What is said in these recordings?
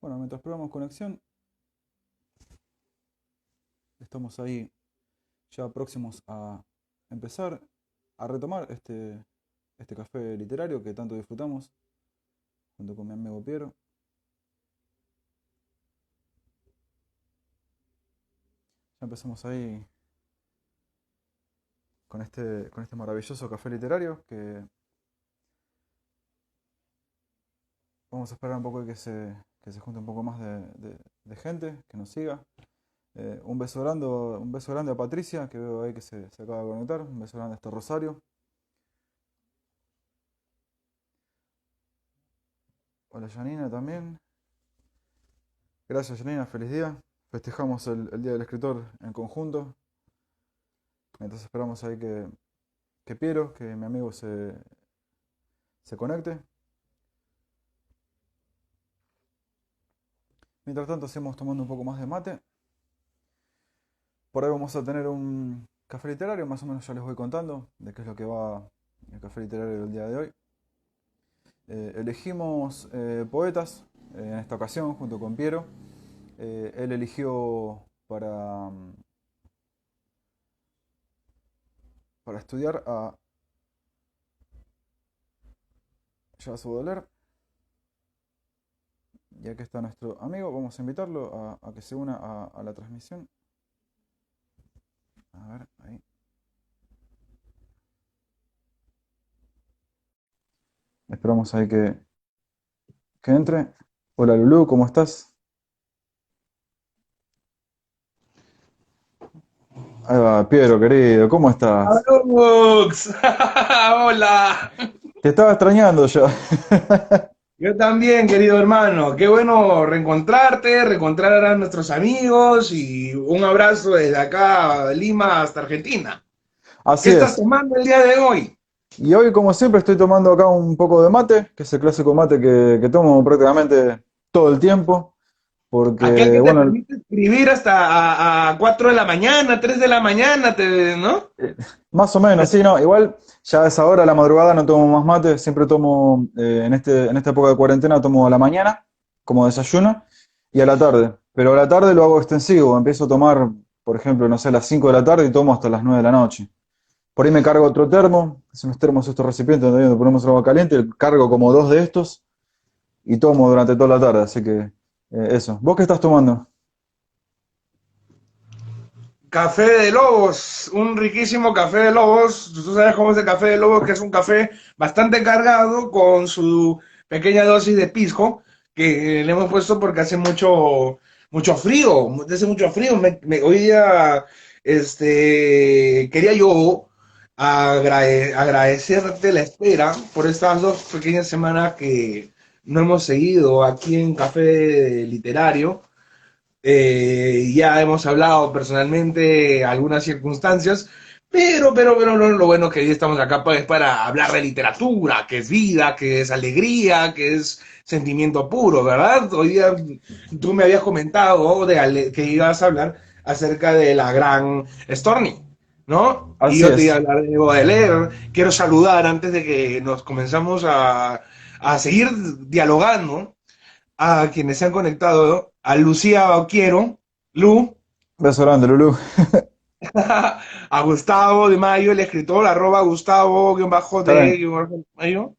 Bueno, mientras probamos conexión, estamos ahí ya próximos a empezar a retomar este café literario que tanto disfrutamos junto con mi amigo Piero. Ya empezamos ahí con este maravilloso café literario que vamos a esperar un poco de que se junte un poco más de gente, que nos siga. Un beso grande a Patricia, que veo ahí que se acaba de conectar. Un beso grande hasta Rosario. Hola Janina también. Gracias Janina, feliz día. Festejamos el Día del Escritor en conjunto. Mientras esperamos ahí que Piero, que mi amigo se conecte. Mientras tanto seguimos tomando un poco más de mate. Por ahí vamos a tener un café literario, más o menos ya les voy contando de qué es lo que va el café literario del día de hoy. Elegimos poetas en esta ocasión junto con Piero. Él eligió para estudiar a Charles Baudelaire. Y aquí está nuestro amigo, vamos a invitarlo a que se una a la transmisión. A ver, ahí. Esperamos ahí que entre. Hola Lulú, ¿cómo estás? Ahí va, Piero, querido, ¿cómo estás? Alex, hola. Te estaba extrañando yo. Yo también, querido hermano. Qué bueno reencontrarte, reencontrar a nuestros amigos y un abrazo desde acá, de Lima hasta Argentina. ¿Qué Así estás es. tomando el día de hoy? Y hoy, como siempre, estoy tomando acá un poco de mate, que es el clásico mate que tomo prácticamente todo el tiempo, Aquel porque, que te bueno, permite escribir hasta a 4 de la mañana, 3 de la mañana, ¿no? eh, más o menos, sí, no, igual ya a esa hora, a la madrugada, no tomo más mate, siempre tomo, en esta época de cuarentena, tomo a la mañana, como desayuno, y a la tarde. Pero a la tarde lo hago extensivo, empiezo a tomar, por ejemplo, no sé, a las 5 de la tarde y tomo hasta las 9 de la noche. Por ahí me cargo otro termo, es unos termos, estos recipientes donde ponemos agua caliente, cargo como dos de estos y tomo durante toda la tarde, así que eso. ¿Vos qué estás tomando? Café de Lobos, un riquísimo café de Lobos. Tú sabes cómo es el café de Lobos, que es un café bastante cargado con su pequeña dosis de pisco que le hemos puesto porque hace mucho frío, hace mucho frío. Hoy día, quería yo agradecerte la espera por estas dos pequeñas semanas que no hemos seguido aquí en Café Literario. Ya hemos hablado personalmente algunas circunstancias, pero lo bueno que hoy estamos acá es para hablar de literatura, que es vida, que es alegría, que es sentimiento puro, ¿verdad? Hoy día tú me habías comentado que ibas a hablar acerca de la gran Storni, ¿no? Y Así yo te iba a es. hablar de Baudelaire. Quiero saludar antes de que nos comenzamos a seguir dialogando a quienes se han conectado, a Lucía Oquiero, Lu, Beso grande, Lulú. a Gustavo de Mayo, el escritor, arroba Está bien. Gustavo-de-Mayo.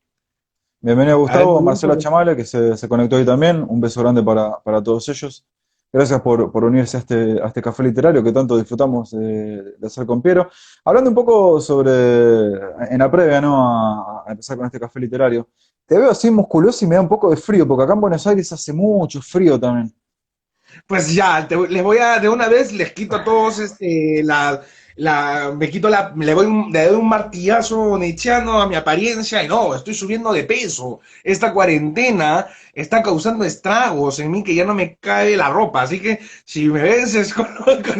Bienvenido A ver, Gustavo, a Lu, Marcela Chamala, que se conectó hoy también. Un beso grande para todos ellos. Gracias por unirse a este café literario que tanto disfrutamos de hacer con Piero. Hablando un poco en la previa, ¿no? A empezar con este café literario. Te veo así musculoso y me da un poco de frío, porque acá en Buenos Aires hace mucho frío también. pues ya, les voy a, de una vez, les quito a todos me quito le doy un martillazo nietzscheano a mi apariencia y no, estoy subiendo de peso. Esta cuarentena está causando estragos en mí que ya no me cae la ropa, así que si me ves es con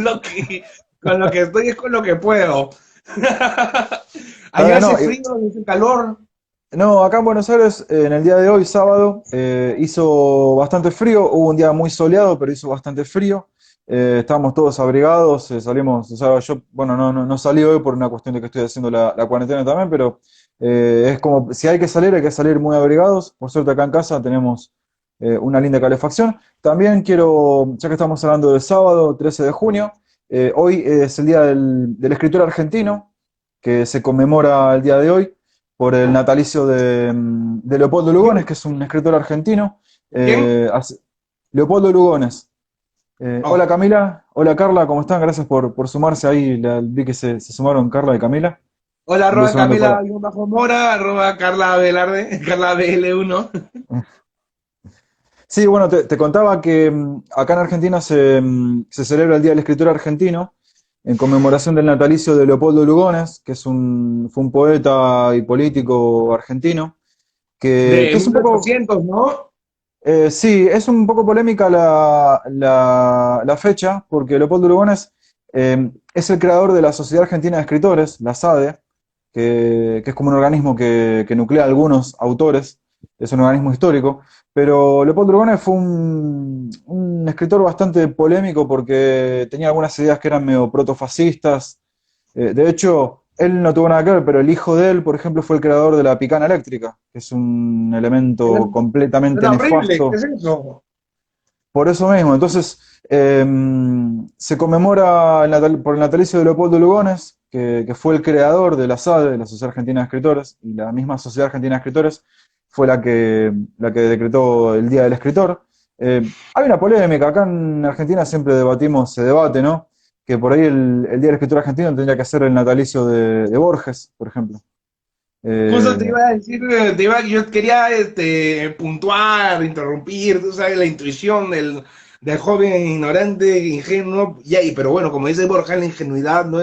lo que estoy es con lo que puedo. Está Allá bien, hace ¿no? frío, hace calor. No, acá en Buenos Aires, en el día de hoy, sábado, hizo bastante frío, hubo un día muy soleado, pero hizo bastante frío. Estábamos todos abrigados, salimos, o sea, yo, bueno, no salí hoy por una cuestión de que estoy haciendo la cuarentena también, pero es como, si hay que salir muy abrigados. Por suerte acá en casa tenemos una linda calefacción. También quiero, ya que estamos hablando del sábado 13 de junio, hoy es el día del escritor argentino, que se conmemora el día de hoy por el natalicio de Leopoldo Lugones, ¿Quién? que es un escritor argentino. ¿Quién? Leopoldo Lugones. Hola Oh. Camila, hola Carla, ¿cómo están? Gracias por sumarse ahí. Vi que se sumaron Carla y Camila. Hola, Un arroba beso grande Camila para. bajo Mora, arroba Carla Velarde, Carla BL1. Sí, bueno, te contaba que acá en Argentina se celebra el Día del Escritor Argentino en conmemoración del natalicio de Leopoldo Lugones, que fue un poeta y político argentino, que De es un poco. 1800, ¿no? Sí, es un poco polémica la fecha, porque Leopoldo Lugones es el creador de la Sociedad Argentina de Escritores, la SADE, que es como un organismo que nuclea a algunos autores, es un organismo histórico, pero Leopoldo Lugones fue un escritor bastante polémico porque tenía algunas ideas que eran medio protofascistas. De hecho, él no tuvo nada que ver, pero el hijo de él, por ejemplo, fue el creador de la picana eléctrica, que es un elemento completamente Era horrible, ¿qué nefasto es eso? por eso mismo. Entonces, eh, se conmemora por el natalicio de Leopoldo Lugones, que fue el creador de la SADE, la Sociedad Argentina de Escritores, y la misma Sociedad Argentina de Escritores fue la que decretó el Día del Escritor. Hay una polémica, acá en Argentina siempre debatimos, se debate, ¿no? Que por ahí el Día del Escritor argentino tendría que ser el natalicio de Borges, por ejemplo. Justo te Eh, iba a decir, yo quería puntuar, interrumpir, tú sabes, la intuición del joven ignorante, ingenuo, pero bueno, como dice Borja, la ingenuidad no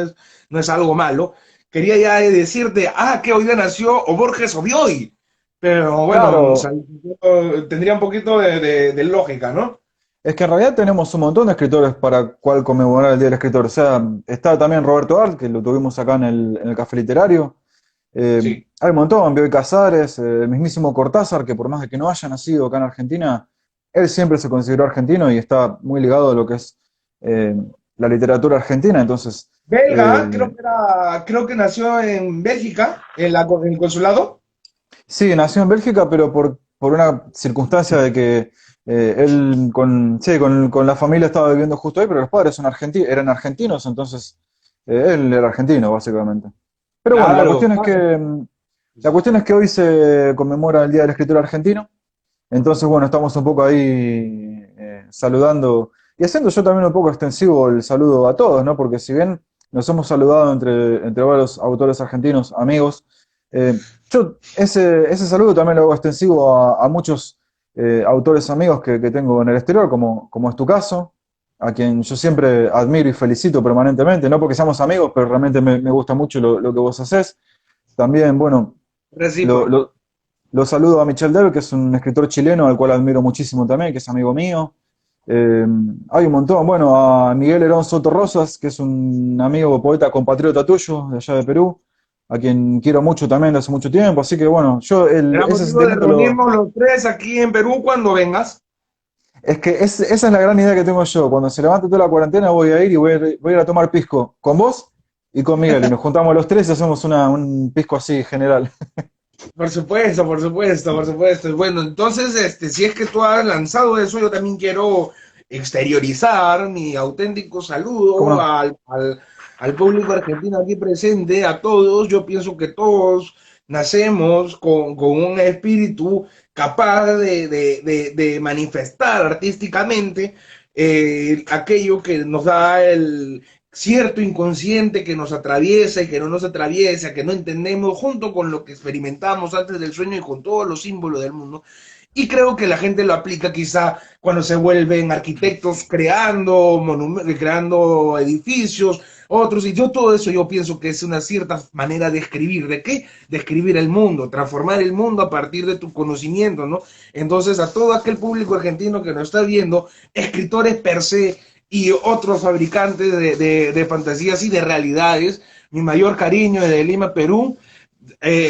es algo malo. Quería ya decirte, que hoy día nació o Borges o Bioy, pero bueno, o sea, claro, tendría un poquito de lógica, ¿no? es que en realidad tenemos un montón de escritores para cual conmemorar el Día del Escritor. O sea, está también Roberto Art, que lo tuvimos acá en el Café Literario. Sí. Hay un montón, Bioy Casares, el mismísimo Cortázar, que por más de que no haya nacido acá en Argentina, él siempre se consideró argentino y está muy ligado a lo que es eh, la literatura argentina. Entonces, Belga, eh, creo que nació en Bélgica, en el consulado. sí, nació en Bélgica, pero por una circunstancia de que él sí, con la familia estaba viviendo justo ahí, pero los padres eran argentinos, entonces él era argentino, básicamente. Pero bueno, la Claro. cuestión es que, la cuestión es que hoy se conmemora el Día del Escritor Argentino, entonces bueno, estamos un poco ahí saludando y haciendo yo también un poco extensivo el saludo a todos, ¿no? Porque si bien nos hemos saludado entre varios autores argentinos, amigos, yo ese saludo también lo hago extensivo a muchos autores amigos que tengo en el exterior, como es tu caso, a quien yo siempre admiro y felicito permanentemente, no porque seamos amigos, pero realmente me gusta mucho lo que vos haces. También, bueno, lo, Recíproco. lo- lo saludo a Michel Del, que es un escritor chileno al cual admiro muchísimo también, que es amigo mío. Eh, Hay un montón. Bueno, a Miguel Herón Soto Rosas, que es un amigo poeta compatriota tuyo de allá de Perú, a quien quiero mucho también de hace mucho tiempo. Así que bueno, yo Será ese motivo de sentimiento reunirnos los tres aquí en Perú cuando vengas. es que esa es la gran idea que tengo yo. Cuando se levante toda la cuarentena voy a ir y voy a ir a tomar pisco con vos y con Miguel. Y nos juntamos los tres y hacemos un pisco así general. Por supuesto, por supuesto, por supuesto. Bueno, entonces, si es que tú has lanzado eso, yo también quiero exteriorizar mi auténtico ¿Cómo saludo no? al público argentino aquí presente, a todos. Yo pienso que todos nacemos con un espíritu capaz de manifestar artísticamente aquello que nos da el cierto inconsciente que nos atraviesa y que no nos atraviesa, que no entendemos, junto con lo que experimentamos antes del sueño y con todos los símbolos del mundo. Y creo que la gente lo aplica quizá cuando se vuelven arquitectos creando edificios, otros, y yo todo eso yo pienso que es una cierta manera de escribir. ¿De qué? De escribir el mundo, transformar el mundo a partir de tu conocimiento, ¿no? Entonces, a todo aquel público argentino que nos está viendo, escritores per se, y otros fabricantes de fantasías y de realidades. Mi mayor cariño es de Lima, Perú.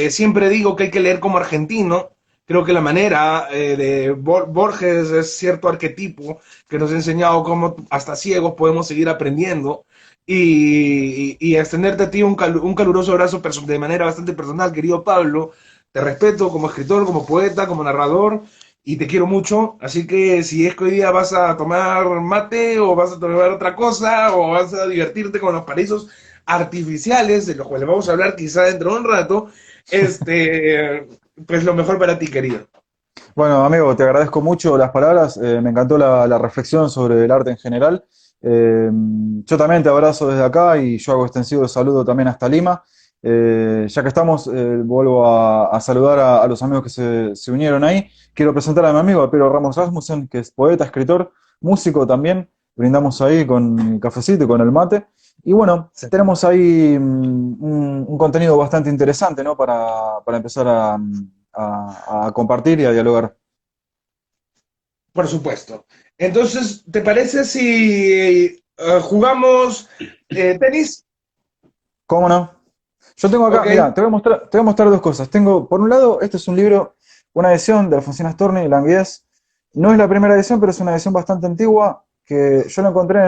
Siempre digo que hay que leer como argentino. Creo que la manera de Borges es cierto arquetipo que nos ha enseñado cómo hasta ciegos podemos seguir aprendiendo y extenderte a ti un caluroso abrazo de manera bastante personal, querido Pablo. Te respeto como escritor, como poeta, como narrador y te quiero mucho. Así que si es que hoy día vas a tomar mate o vas a tomar otra cosa o vas a divertirte con los paraísos artificiales, de los cuales vamos a hablar quizá dentro de un rato, este, pues lo mejor para ti, querido. Bueno, amigo, te agradezco mucho las palabras, me encantó la reflexión sobre el arte en general. Eh, yo también te abrazo desde acá y yo hago extensivo el saludo también hasta Lima. Ya que estamos, vuelvo a saludar a los amigos que se unieron ahí. Quiero presentar a mi amigo, a Pedro Ramos Rasmussen, que es poeta, escritor, músico también. Brindamos ahí con el cafecito y con el mate. Y bueno, Sí. tenemos ahí un contenido bastante interesante, ¿no? Para empezar a compartir y a dialogar. Por supuesto. Entonces, ¿te parece si jugamos tenis? ¿Cómo no? Yo tengo acá, Ok. mira, te voy a mostrar dos cosas. Tengo, por un lado, este es un libro, una edición de Alfonsina Storni, Languidez. No es la primera edición, pero es una edición bastante antigua que yo la encontré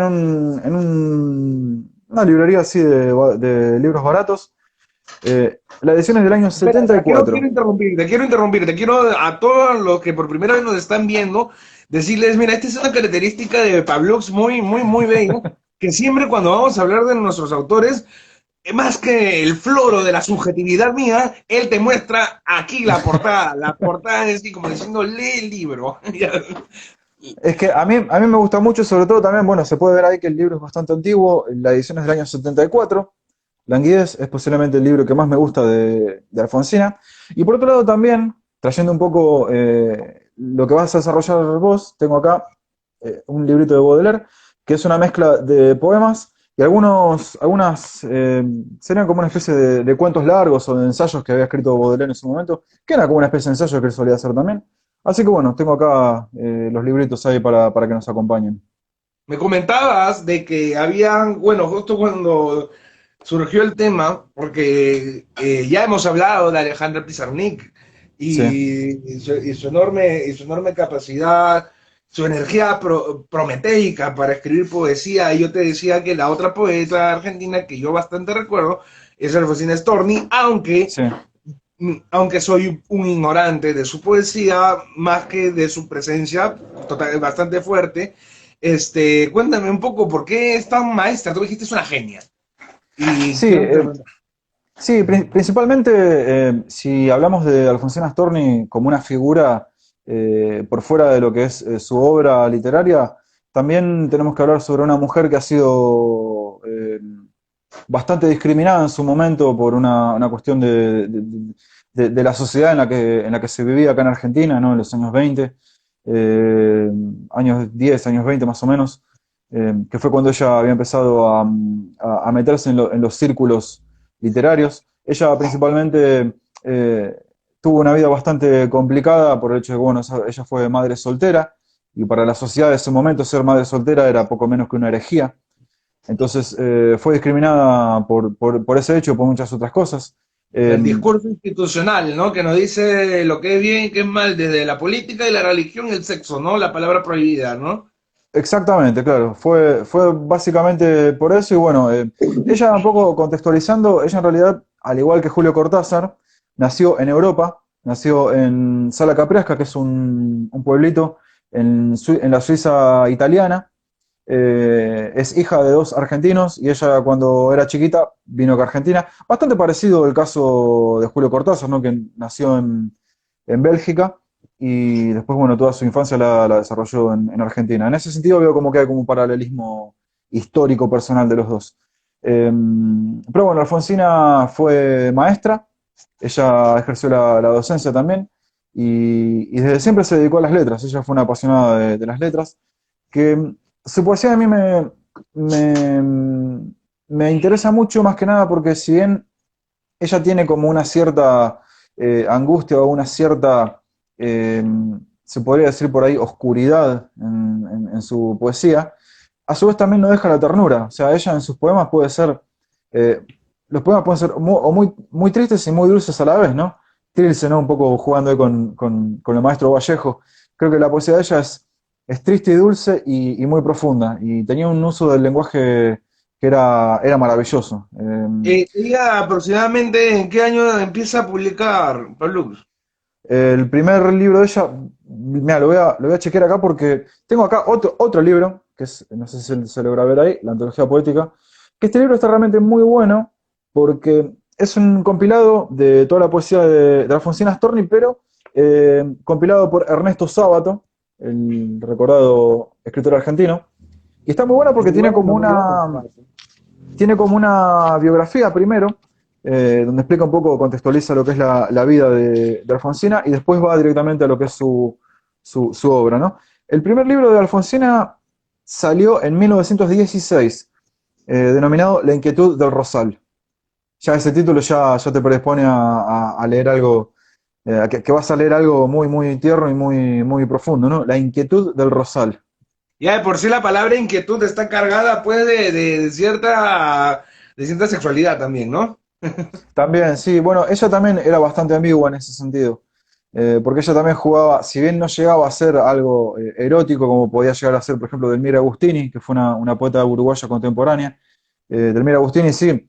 una librería así de libros baratos. La edición es del año Espera, setenta y quiero cuatro. interrumpirte, quiero a todos los que por primera vez nos están viendo decirles, mira, esta es una característica de Pablux muy bella, que siempre cuando vamos a hablar de nuestros autores, más que el floro de la subjetividad mía, él te muestra aquí la portada es así como diciendo, lee el libro. Es que a mí me gusta mucho, sobre todo también, bueno, se puede ver ahí que el libro es bastante antiguo, la edición es del año 74. Languidez es posiblemente el libro que más me gusta de Alfonsina. Y por otro lado también, trayendo un poco lo que vas a desarrollar vos, tengo acá un librito de Baudelaire, que es una mezcla de poemas y algunas serían como una especie de cuentos largos o de ensayos que había escrito Baudelaire en su momento, que era como una especie de ensayo que él solía hacer también. Así que bueno, tengo acá los libritos ahí para que nos acompañen. Me comentabas de que habían, bueno, justo cuando surgió el tema, porque ya hemos hablado de Alejandra Pizarnik Sí, y su enorme capacidad, su energía prometeica para escribir poesía. Y yo te decía que la otra poeta argentina que yo bastante recuerdo es Alfonsina Storni, sí. aunque soy un ignorante de su poesía, más que de su presencia bastante fuerte. Cuéntame un poco por qué es tan maestra. Tú dijiste es una genia. Y Sí, quiero preguntar. sí, principalmente si hablamos de Alfonsina Storni como una figura por fuera de lo que es su obra literaria, también tenemos que hablar sobre una mujer que ha sido bastante discriminada en su momento por una cuestión de la sociedad en la que se vivía acá en Argentina, ¿no? En los años 20, años 10, años 20 más o menos, que fue cuando ella había empezado a meterse en los círculos literarios. Ella principalmente tuvo una vida bastante complicada por el hecho de que, bueno, ella fue madre soltera, y para la sociedad de ese momento ser madre soltera era poco menos que una herejía. Entonces fue discriminada por ese hecho y por muchas otras cosas. Eh, El discurso institucional, ¿no? Que nos dice lo que es bien y qué es mal, desde la política y la religión y el sexo, ¿no? La palabra prohibida, ¿no? Exactamente, claro. Fue básicamente por eso. Y bueno, ella un poco contextualizando, ella en realidad, al igual que Julio Cortázar, nació en Europa, nació en Sala Capriasca, que es un pueblito en la Suiza italiana. Es hija de dos argentinos y ella cuando era chiquita vino a Argentina. Bastante parecido el caso de Julio Cortázar, ¿no? Que nació en Bélgica y después, bueno, toda su infancia la desarrolló en Argentina. En ese sentido veo como que hay como un paralelismo histórico personal de los dos. Pero bueno, Alfonsina fue maestra, ella ejerció la docencia también y desde siempre se dedicó a las letras. Ella fue una apasionada de las letras, que su poesía a mí me interesa mucho más que nada porque si bien ella tiene como una cierta angustia o una cierta, eh, se podría decir por ahí, oscuridad en su poesía, a su vez también no deja la ternura. O sea, ella en sus poemas puede ser, eh, los poemas pueden ser muy tristes y muy dulces a la vez, ¿no? Trilce, ¿no? Un poco jugando ahí con el maestro Vallejo. Creo que la poesía de ella es triste y dulce y muy profunda. Y tenía un uso del lenguaje que era maravilloso. Ella aproximadamente en qué año empieza a publicar, Pablo? El primer libro de ella, mira, lo voy a chequear acá porque tengo acá otro libro, que es, no sé si se logra ver ahí, la antología poética, que este libro está realmente muy bueno porque es un compilado de toda la poesía de Alfonsina Storni, pero compilado por Ernesto Sábato, el recordado escritor argentino. Y está muy bueno porque Muy bueno. tiene como una biografía primero, donde explica un poco, contextualiza lo que es la vida de Alfonsina y después va directamente a lo que es su obra, ¿no? El primer libro de Alfonsina salió en 1916, denominado La inquietud del Rosal. Ya ese título ya te predispone a leer algo, que vas a leer algo muy, muy tierno y muy, muy profundo, ¿no? La inquietud del Rosal. Ya de por sí la palabra inquietud está cargada pues de cierta sexualidad también, ¿no? También, sí, bueno, ella también era bastante ambigua en ese sentido, porque ella también jugaba, si bien no llegaba a ser algo erótico como podía llegar a ser, por ejemplo, Delmira Agustini, que fue una poeta uruguaya contemporánea, Delmira Agustini sí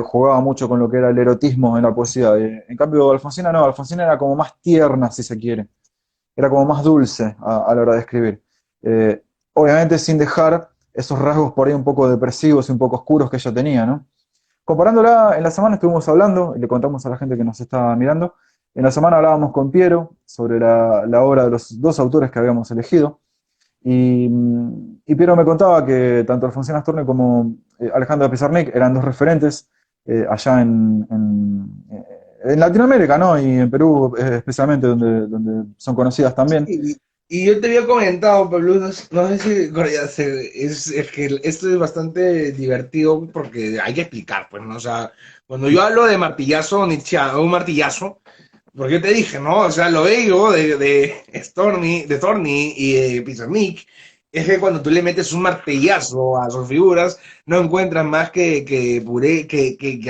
jugaba mucho con lo que era el erotismo en la poesía, en cambio Alfonsina no, Alfonsina era como más tierna, si se quiere, era como más dulce a la hora de escribir. Eh, Obviamente sin dejar esos rasgos por ahí un poco depresivos y un poco oscuros que ella tenía, ¿no? Comparándola, en la semana estuvimos hablando, y le contamos a la gente que nos está mirando, en la semana hablábamos con Piero sobre la obra de los dos autores que habíamos elegido, y Piero me contaba que tanto Alfonsina Storni como Alejandra Pizarnik eran dos referentes allá en Latinoamérica, ¿no? Y en Perú especialmente, donde son conocidas también. Y yo te había comentado, Pablo, no sé si es que esto es bastante divertido porque hay que explicar, pues, ¿no? O sea, cuando yo hablo de martillazo Nietzscheano, un martillazo, porque yo te dije, ¿no? O sea, lo bello de Thorny y de Pizarnik es que cuando tú le metes un martillazo a sus figuras, no encuentras más que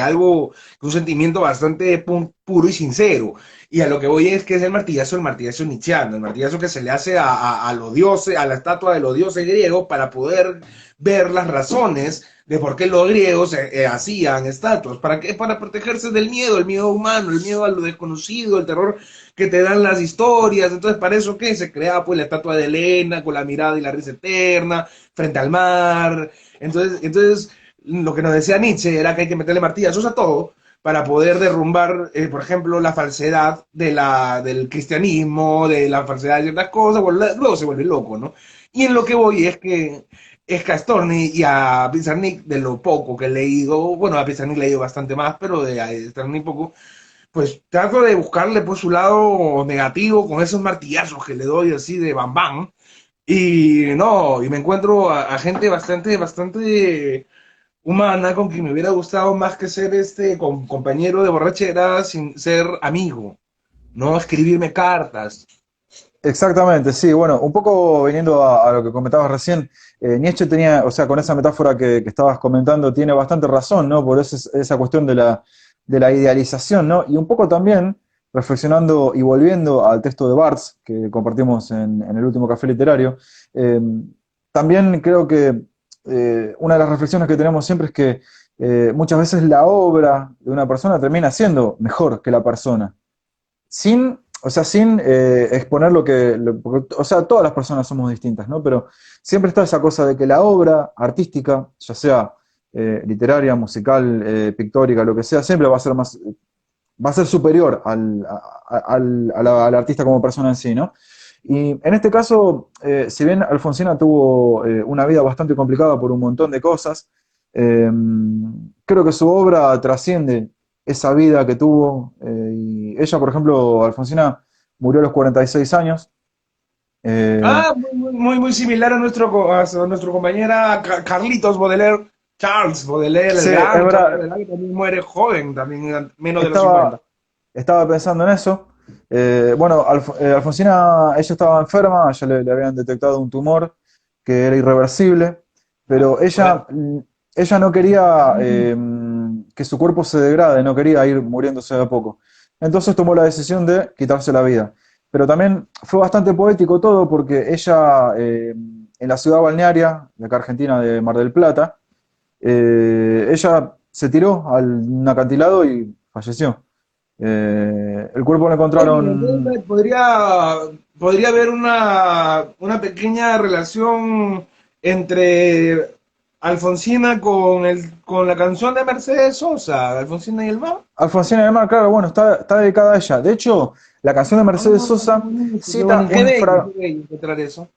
algo, que un sentimiento bastante puro y sincero. Y a lo que voy es que es el martillazo nietzscheano, el martillazo que se le hace a los dioses, a la estatua de los dioses griegos para poder ver las razones de por qué los griegos hacían estatuas. ¿Para qué? Para protegerse del miedo, el miedo humano, el miedo a lo desconocido, el terror que te dan las historias. Entonces, ¿para eso qué? Se crea pues la estatua de Helena con la mirada y la risa eterna frente al mar. Entonces lo que nos decía Nietzsche era que hay que meterle martillazos a todo para poder derrumbar, por ejemplo, la falsedad del cristianismo, de la falsedad de ciertas cosas, bueno, luego se vuelve loco, ¿no? Y en lo que voy es que a Storni y a Pizarnik, de lo poco que he leído, bueno, a Pizarnik he leído bastante más, pero de Storni poco, pues trato de buscarle por su lado negativo con esos martillazos que le doy así de bam bam. Y no, y me encuentro a gente bastante humana con quien me hubiera gustado más que ser compañero de borrachera sin ser amigo, no escribirme cartas. Exactamente, sí, bueno, un poco viniendo a lo que comentabas recién, Nietzsche tenía, o sea, con esa metáfora que estabas comentando, tiene bastante razón, ¿no? Por eso esa cuestión de la idealización, ¿no? Y un poco también, reflexionando y volviendo al texto de Barthes, que compartimos en el último café literario, eh, también creo que una de las reflexiones que tenemos siempre es que muchas veces la obra de una persona termina siendo mejor que la persona sin, o sea, sin exponer o sea, todas las personas somos distintas, ¿no? Pero siempre está esa cosa de que la obra artística, ya sea literaria, musical, pictórica, lo que sea, siempre va a ser más, va a ser superior al artista como persona en sí, ¿no? Y en este caso, si bien Alfonsina tuvo una vida bastante complicada por un montón de cosas, eh, creo que su obra trasciende esa vida que tuvo. Y ella, por ejemplo, Alfonsina murió a los 46 años. eh, Ah, muy similar a a nuestro compañera Carlitos Baudelaire, Charles Baudelaire, el sí, es gran Charles verdad, Baudelaire, que también muere joven, también menos de los estaba, 50. estaba pensando en eso. Bueno, Alfonsina, ella estaba enferma, ya le habían detectado un tumor que era irreversible, pero ella no quería que su cuerpo se degrade, no quería ir muriéndose de a poco. Entonces tomó la decisión de quitarse la vida. Pero también fue bastante poético todo porque ella, en la ciudad balnearia de acá Argentina, de Mar del Plata, ella se tiró a un acantilado y falleció. El cuerpo lo Oye, entonces encontraron. podría haber una pequeña relación entre Alfonsina con la canción de Mercedes Sosa, Alfonsina y el mar. Alfonsina del Mar, claro, bueno, está dedicada a ella. De hecho, la canción de Ah, Mercedes Sosa qué cita bonito, un qué bello encontrar eso.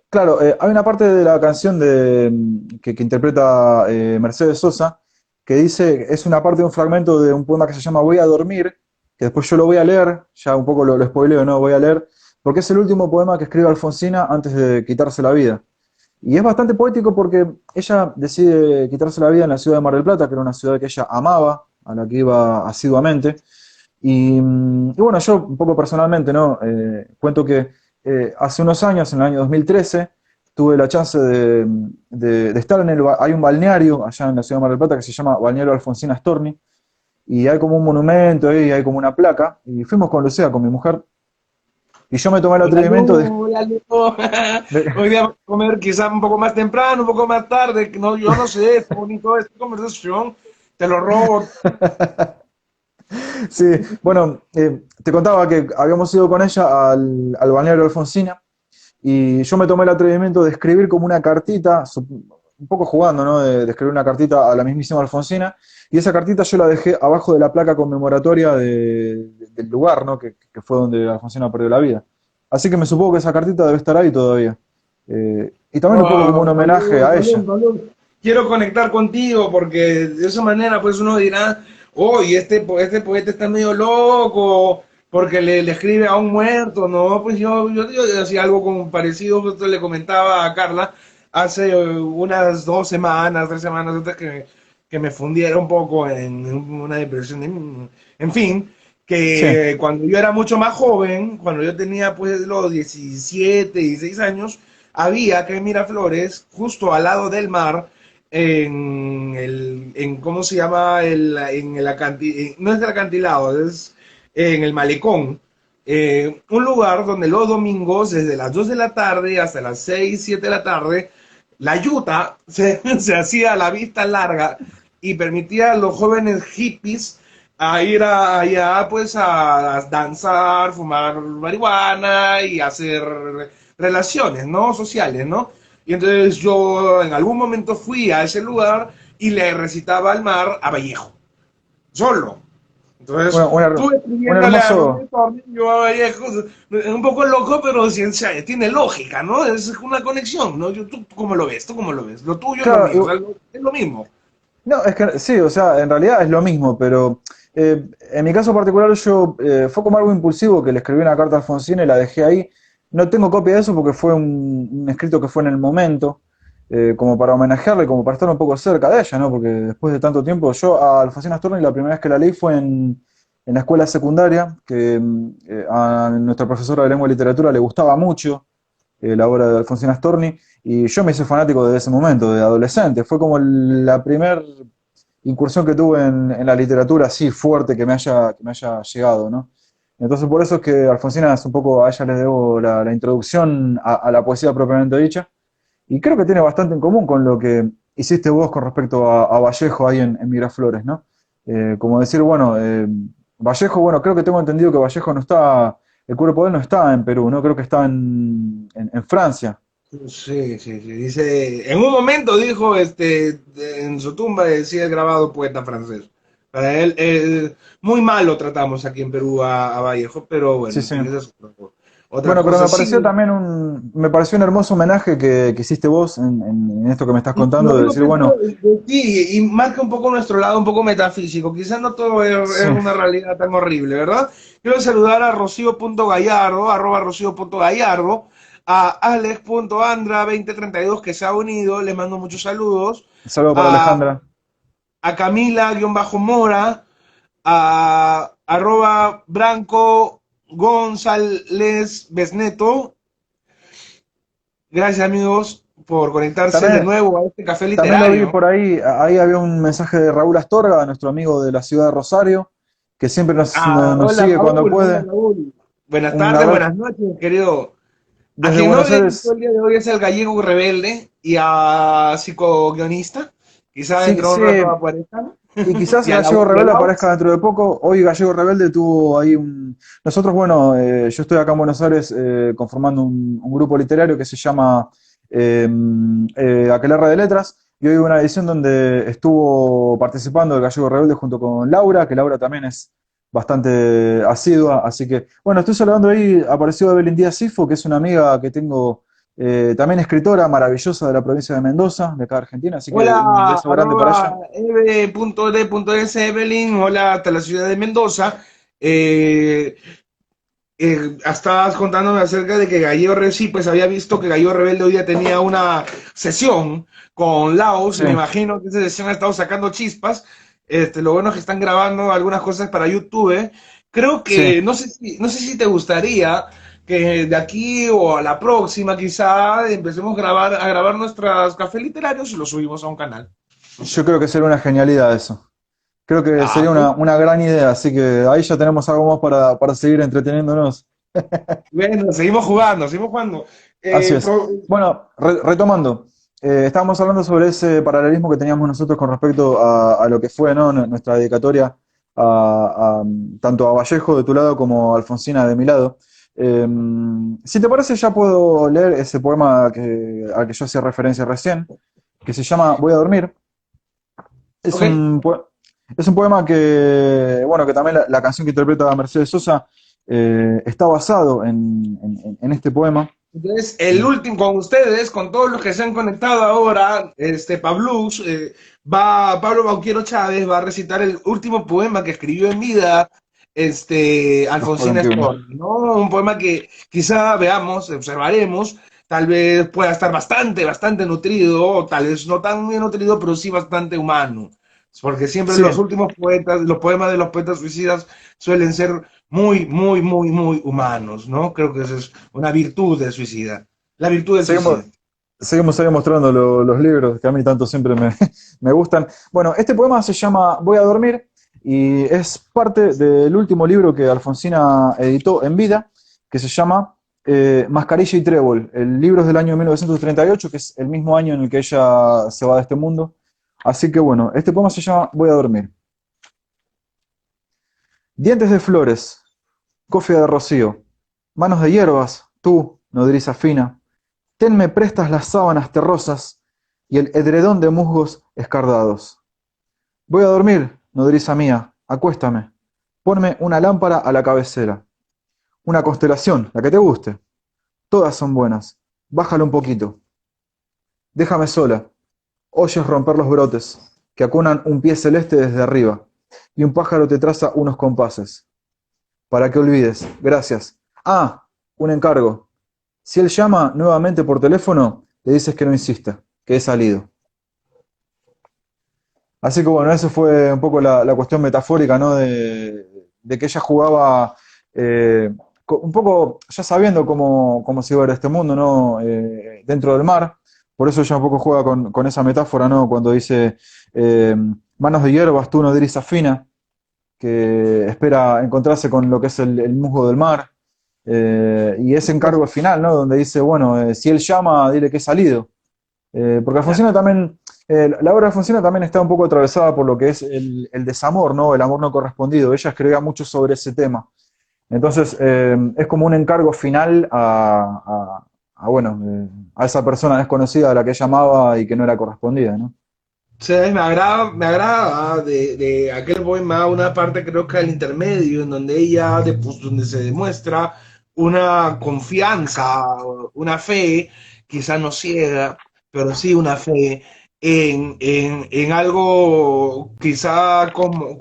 Claro, hay una parte de la canción que interpreta Mercedes Sosa que dice, es una parte de un fragmento de un poema que se llama Voy a dormir, que después yo lo voy a leer, ya un poco lo spoileo, no voy a leer, porque es el último poema que escribe Alfonsina antes de quitarse la vida. Y es bastante poético porque ella decide quitarse la vida en la ciudad de Mar del Plata, que era una ciudad que ella amaba, a la que iba asiduamente. Y bueno, yo un poco personalmente, ¿no? Cuento que hace unos años, en el año 2013, tuve la chance de estar hay un balneario allá en la ciudad de Mar del Plata que se llama Balneario Alfonsina Storni, y hay como un monumento ahí, hay como una placa, y fuimos con Lucía, con mi mujer, y yo me tomé el Hola atrevimiento Lu, hola Lu. de- Hoy día vamos a comer quizá un poco más temprano, un poco más tarde. No, yo no sé, está bonito esta conversación. Te lo robo. Sí, bueno, te contaba que habíamos ido con ella al balneario Alfonsina. Y yo me tomé el atrevimiento de escribir como una cartita, un poco jugando, ¿no? De escribir una cartita a la mismísima Alfonsina. Y esa cartita yo la dejé abajo de la placa conmemoratoria del lugar, ¿no? Que fue donde Alfonsina perdió la vida. Así que me supongo que esa cartita debe estar ahí todavía. Y también un poco como un Wow, homenaje salud, a salud, ella. salud. Quiero conectar contigo porque de esa manera pues uno dirá, oye, este poeta está medio loco porque le escribe a un muerto, ¿no? Pues yo hacía algo como parecido, justo le comentaba a Carla hace unas 2 semanas, 3 semanas antes que me fundiera un poco en una depresión. En fin, Sí, que cuando yo era mucho más joven, cuando yo tenía pues los 17, 16 años, había acá en Miraflores, justo al lado del mar, ¿cómo se llama? En el acantilado, no es el acantilado, es en el malecón, un lugar donde los domingos, desde las 2 de la tarde hasta las 6 7 de la tarde, la yuta se hacía a la vista larga y permitía a los jóvenes hippies a ir allá pues a danzar, fumar marihuana y hacer relaciones, ¿no? Sociales, ¿no? Y entonces yo en algún momento fui a ese lugar y le recitaba al mar a Vallejo, solo. Entonces, bueno, tú un escribiéndole a Rubén hermoso, Torres, yo a Vallejo, es un poco loco, pero ciencia, tiene lógica, ¿no? Es una conexión, ¿no? ¿Tú cómo lo ves? ¿Tú cómo lo ves? Lo tuyo es lo mío, o sea, claro, es lo mismo. no, es que sí, o sea, en realidad es lo mismo, pero en mi caso particular yo fue como algo impulsivo que le escribí una carta a Alfonsina y la dejé ahí. No tengo copia de eso porque fue un escrito que fue en el momento, como para homenajearle, como para estar un poco cerca de ella, ¿no? Porque después de tanto tiempo, yo a Alfonsina Storni la primera vez que la leí fue en la escuela secundaria, que a nuestra profesora de lengua y literatura le gustaba mucho la obra de Alfonsina Storni, y yo me hice fanático desde ese momento, de adolescente. Fue como la primera incursión que tuve en la literatura así fuerte que me haya llegado, ¿no? Entonces por eso es que Alfonsina es un poco, a ella le debo la introducción a la poesía propiamente dicha, y creo que tiene bastante en común con lo que hiciste vos con respecto a Vallejo ahí en Miraflores, ¿no? Como decir, bueno, Vallejo, bueno, creo que tengo entendido que Vallejo no está, el cuerpo de él no está en Perú, ¿no? Creo que está en Francia. Sí, sí, sí. Dice, en un momento dijo, en su tumba decía el grabado poeta francés. Para él, muy mal lo tratamos aquí en Perú a Vallejo, pero bueno, Sí, en sí. fin, esa es otra Bueno, pero cosa. me pareció Sí, también me pareció un hermoso homenaje que hiciste vos en esto que me estás contando, de lo decir, que bueno, sí, y marca un poco nuestro lado un poco metafísico. Quizás no todo es sí, una realidad tan horrible, ¿verdad? Quiero saludar a Rocío.gallardo, arroba Rocío.gallardo, a Alex.andra2032 que se ha unido, les mando muchos saludos. un saludo para A Alejandra. a Camila-Mora, a arroba Branco González Besneto. Gracias amigos por conectarse de También, nuevo a este café también lo vi literario. por ahí, ahí había un mensaje de Raúl Astorga, nuestro amigo de la ciudad de Rosario, que siempre nos Hola sigue cuando Raúl, hola puede. Raúl. Buenas Un tardes, abrazo buenas noches, querido. A desde quien no Buenos le he visto Aires. el día de hoy es el gallego rebelde y a psicoguionista. Quizá Sí, dentro de sí, un rato va a aparecer. Y quizás Y a la Gallego y a Rebelde Laos, aparezca dentro de poco. Hoy Gallego Rebelde tuvo ahí un... Nosotros, bueno, yo estoy acá en Buenos Aires conformando un grupo literario que se llama eh, Aquelarre de Letras. Y hoy hubo una edición donde estuvo participando el Gallego Rebelde junto con Laura, que Laura también es bastante asidua. Así que, bueno, estoy saludando ahí, apareció Evelyn Díaz Sifo, que es una amiga que tengo, también escritora maravillosa de la provincia de Mendoza, de acá de Argentina. Así que un hola, beso grande para ella. arroba eb.d.s Evelyn, hola hasta la ciudad de Mendoza. Eh, Estabas contándome acerca de que Gallego Rebelde, sí, pues había visto que Gallego Rebelde hoy día tenía una sesión con Laos, Sí, me imagino que esa sesión ha estado sacando chispas. Lo bueno es que están grabando algunas cosas para YouTube. Creo sí. que, no sé si te gustaría que de aquí o a la próxima quizá empecemos a grabar nuestros cafés literarios y los subimos a un canal. No Yo sé. creo que sería una genialidad eso. Creo que Ah, sería una gran idea, así que ahí ya tenemos algo más para seguir entreteniéndonos. bueno, seguimos jugando, seguimos jugando. Así Eh, es. pro- Bueno, retomando, estábamos hablando sobre ese paralelismo que teníamos nosotros con respecto a lo que fue, ¿no? Nuestra dedicatoria tanto a Vallejo de tu lado como a Alfonsina de mi lado. Eh, si te parece, ya puedo leer ese poema al que yo hacía referencia recién, que se llama Voy a dormir. Es ok. es un poema que, bueno, que también la canción que interpreta Mercedes Sosa está basado en este poema. Entonces, el último, con ustedes, con todos los que se han conectado ahora, Pablus, Pablo Bauquiero Chávez va a recitar el último poema que escribió en vida, Pascual Alfonsina Antiguo. Storni, ¿no? Un poema que quizá veamos, observaremos, tal vez pueda estar bastante, bastante nutrido, o tal vez no tan bien nutrido, pero sí bastante humano. Porque siempre Sí, los últimos poetas, los poemas de los poetas suicidas suelen ser muy, muy, muy, muy humanos, ¿no? Creo que esa es una virtud del suicida. La virtud del seguimos, suicida. seguimos ahí mostrando los libros que a mí tanto siempre me gustan. Bueno, este poema se llama Voy a dormir y es parte del último libro que Alfonsina editó en vida, que se llama Mascarilla y Trébol. El libro es del año 1938, que es el mismo año en el que ella se va de este mundo. Así que bueno, este poema se llama Voy a dormir. Dientes de flores, cofia de rocío, manos de hierbas, tú, nodriza fina, tenme prestas las sábanas terrosas y el edredón de musgos escardados. Voy a dormir, nodriza mía, acuéstame, ponme una lámpara a la cabecera, una constelación, la que te guste, todas son buenas, bájalo un poquito, déjame sola, oyes romper los brotes, que acunan un pie celeste desde arriba, y un pájaro te traza unos compases. Para que olvides, gracias. Ah, un encargo. Si él llama nuevamente por teléfono, le dices que no insista, que he salido. Así que bueno, eso fue un poco la cuestión metafórica, ¿no? De que ella jugaba un poco ya sabiendo cómo se iba a ver este mundo, ¿no? Dentro del mar. Por eso ella un poco juega con esa metáfora, ¿no? Cuando dice eh, manos de hierbas, tú nodriza fina, que espera encontrarse con lo que es el musgo del mar. Y ese encargo al final, ¿no? Donde dice, bueno, si él llama, dile que he salido. Porque Alfonsina también, la obra de Alfonsina también está un poco atravesada por lo que es el desamor, ¿no? El amor no correspondido. Ella escribía mucho sobre ese tema. Entonces, es como un encargo final bueno, a esa persona desconocida a la que ella amaba y que no era correspondida, ¿no? Sí, me agrada de aquel poema una parte, creo que al intermedio, en donde pues, donde se demuestra una confianza, una fe, quizá no ciega, pero sí una fe en algo quizá como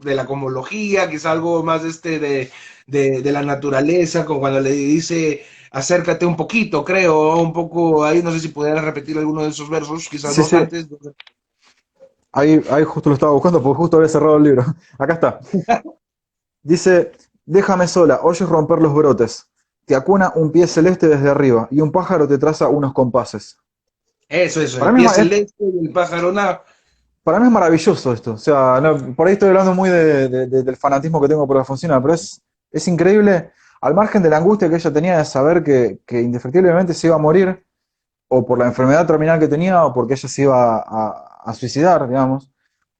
de la cosmología, quizá algo más de la naturaleza, como cuando le dice acércate un poquito, creo, un poco ahí, no sé si pudieras repetir alguno de esos versos, quizás Sí, dos sí, antes. ahí justo lo estaba buscando porque justo había cerrado el libro. Acá está. Dice, déjame sola, oyes romper los brotes. Te acuna un pie celeste desde arriba y un pájaro te traza unos compases. Eso, Para el mí pie celeste y el pájaro nada. para mí es maravilloso esto. O sea, por ahí estoy hablando muy del fanatismo que tengo por la funciona, pero es increíble, al margen de la angustia que ella tenía de saber que indefectiblemente se iba a morir, o por la enfermedad terminal que tenía, o porque ella se iba a suicidar, digamos.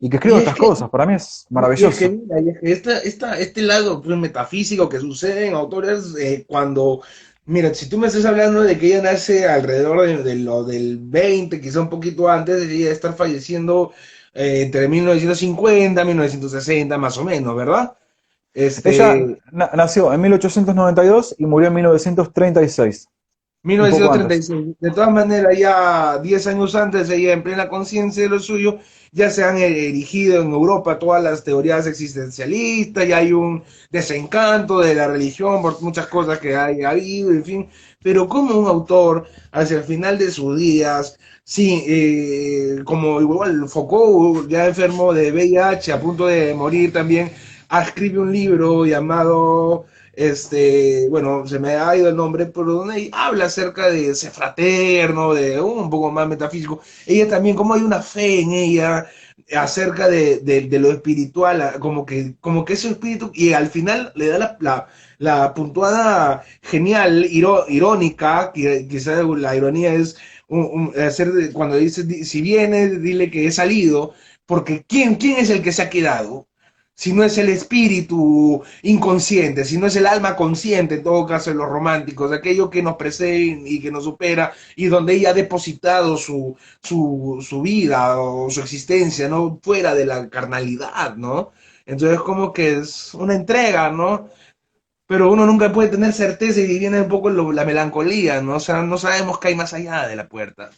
y que escriba Y es estas que cosas. Para mí es Y es que, maravilloso. mira, y es que este lado pues, metafísico que sucede en autores cuando, mira, si tú me estás hablando de que ella nace alrededor de lo del 20 quizá un poquito antes de ella estar falleciendo entre 1950 y 1960 más o menos, ¿verdad? Ella Este, nació en 1892 y murió en 1936, un poco antes. 1936. De todas maneras, ya 10 años antes, ella en plena conciencia de lo suyo, ya se han erigido en Europa todas las teorías existencialistas, ya hay un desencanto de la religión por muchas cosas que hay habido, en fin. Pero como un autor, hacia el final de sus días, sí, como igual Foucault, ya enfermo de VIH, a punto de morir también, escribe un libro llamado bueno, se me ha ido el nombre, pero donde habla acerca de ese fraterno, de un poco más metafísico. Ella también, como hay una fe en ella acerca de lo espiritual, como que ese espíritu, y al final le da la puntuada genial, irónica, que quizás la ironía es cuando dice, si viene, dile que he salido, porque quién es el que se ha quedado? Si no es el espíritu inconsciente, si no es el alma consciente, en todo caso, de los románticos, aquello que nos precede y que nos supera, y donde ella ha depositado su vida o su existencia, ¿no? Fuera de la carnalidad, ¿no? Entonces, como que es una entrega, ¿no? Pero uno nunca puede tener certeza y viene un poco la melancolía, ¿no? O sea, no sabemos qué hay más allá de la puerta.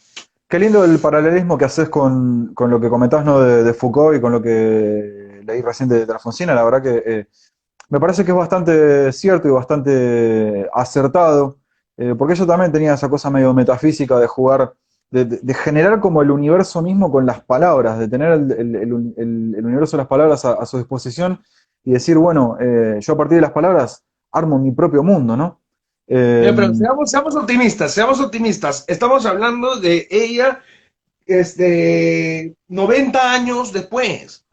Qué lindo el paralelismo que haces con lo que comentás, ¿no? De Foucault y con lo que leí recién de Alfonsina. La verdad que me parece que es bastante cierto y bastante acertado, porque ella también tenía esa cosa medio metafísica de jugar, de generar como el universo mismo con las palabras, de tener el universo de las palabras a su disposición y decir, bueno, yo a partir de las palabras armo mi propio mundo, ¿no? Eh, Pero seamos optimistas, seamos optimistas. Estamos hablando de ella, 90 años después.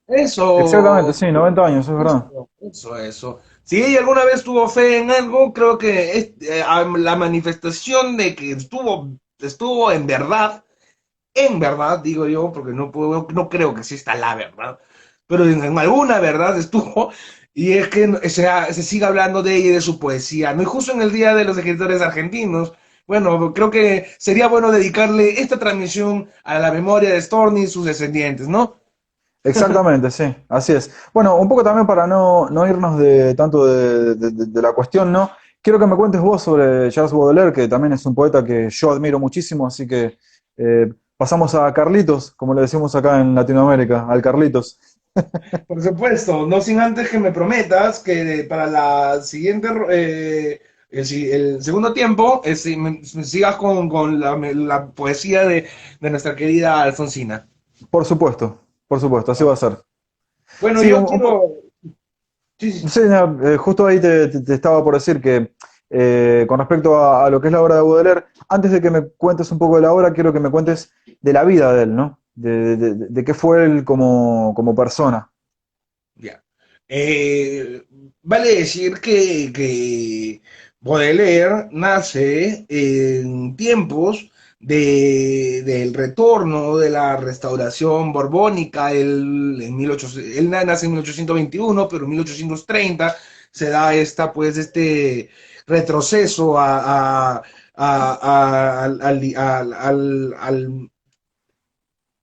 exactamente, Eso, sí, 90 años, es verdad. eso. Si ella alguna vez tuvo fe en algo, creo que es la manifestación de que estuvo en verdad, digo yo, porque no creo que exista la verdad, pero en alguna verdad estuvo, y es que se siga hablando de ella y de su poesía, ¿no? Y justo en el Día de los Escritores Argentinos, bueno, creo que sería bueno dedicarle esta transmisión a la memoria de Storni y sus descendientes, ¿no? Exactamente, sí, así es. Bueno, un poco también para no irnos de tanto de la cuestión, ¿no? Quiero que me cuentes vos sobre Charles Baudelaire, que también es un poeta que yo admiro muchísimo, así que pasamos a Carlitos, como le decimos acá en Latinoamérica, al Carlitos. Por supuesto, no sin antes que me prometas que para la siguiente, el segundo tiempo, si me sigas con la poesía de nuestra querida Alfonsina. Por supuesto, así va a ser. Bueno, Sí, yo quiero. Sí, sí. sí, no, justo ahí te estaba por decir que con respecto a lo que es la obra de Baudelaire, antes de que me cuentes un poco de la obra, quiero que me cuentes de la vida de él, ¿no? De qué fue él como persona. Ya. Vale decir que Baudelaire nace en tiempos del retorno de la restauración borbónica. Él nace en 1821, pero en 1830 se da este retroceso al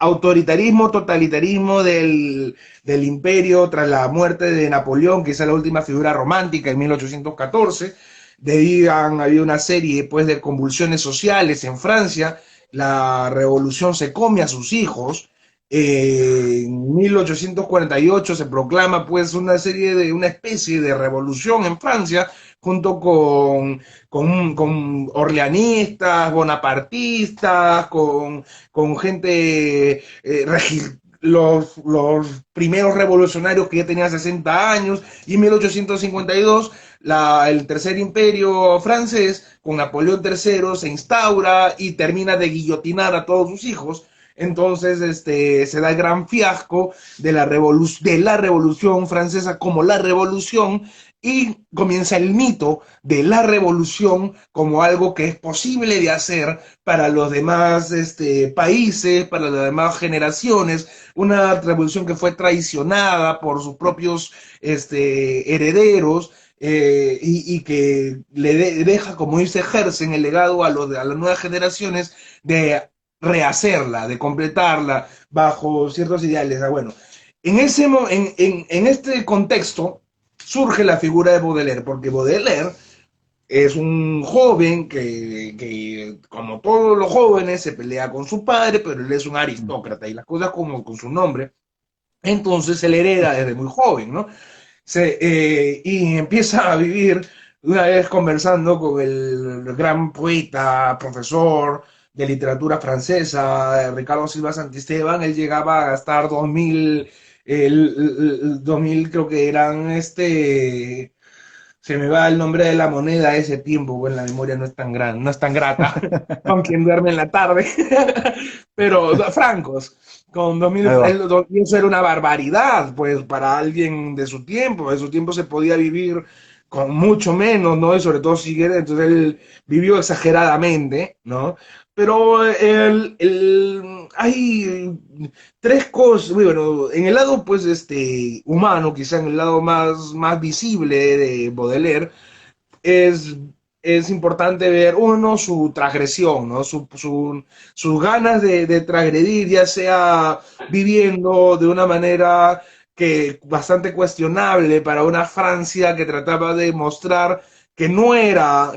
autoritarismo, totalitarismo del imperio tras la muerte de Napoleón, que es la última figura romántica en 1814. Había una serie pues, de convulsiones sociales en Francia, la revolución se come a sus hijos. En 1848 se proclama pues una especie de revolución en Francia junto con orleanistas, bonapartistas, con gente, los primeros revolucionarios que ya tenían 60 años, y en 1852 el tercer imperio francés con Napoleón III se instaura y termina de guillotinar a todos sus hijos. Entonces se da el gran fiasco de la revolución francesa como la revolución, y comienza el mito de la revolución como algo que es posible de hacer para los demás países, para las demás generaciones, una revolución que fue traicionada por sus propios herederos, y que deja, como dice Herzen, el legado a las nuevas generaciones de rehacerla, de completarla bajo ciertos ideales. Bueno, en este contexto surge la figura de Baudelaire, porque Baudelaire es un joven que, como todos los jóvenes, se pelea con su padre, pero él es un aristócrata y las cosas como con su nombre, entonces él hereda desde muy joven, ¿no? Y empieza a vivir, una vez conversando con el gran poeta, profesor de literatura francesa, Ricardo Silva Santisteban, él llegaba a gastar 2000, 2000 creo que eran se me va el nombre de la moneda de ese tiempo, bueno, la memoria no es tan gran, no es tan grata, con quien duerme en la tarde, pero francos, con 2000, Ahí va. eso era una barbaridad, pues para alguien de su tiempo se podía vivir con mucho menos, ¿no? Y sobre todo si entonces él vivió exageradamente, ¿no? Pero hay tres cosas, bueno, en el lado, pues, humano, quizá en el lado más visible de Baudelaire, es, es importante ver, uno, su transgresión, ¿no? Sus ganas de transgredir, ya sea viviendo de una manera que bastante cuestionable para una Francia que trataba de mostrar que no era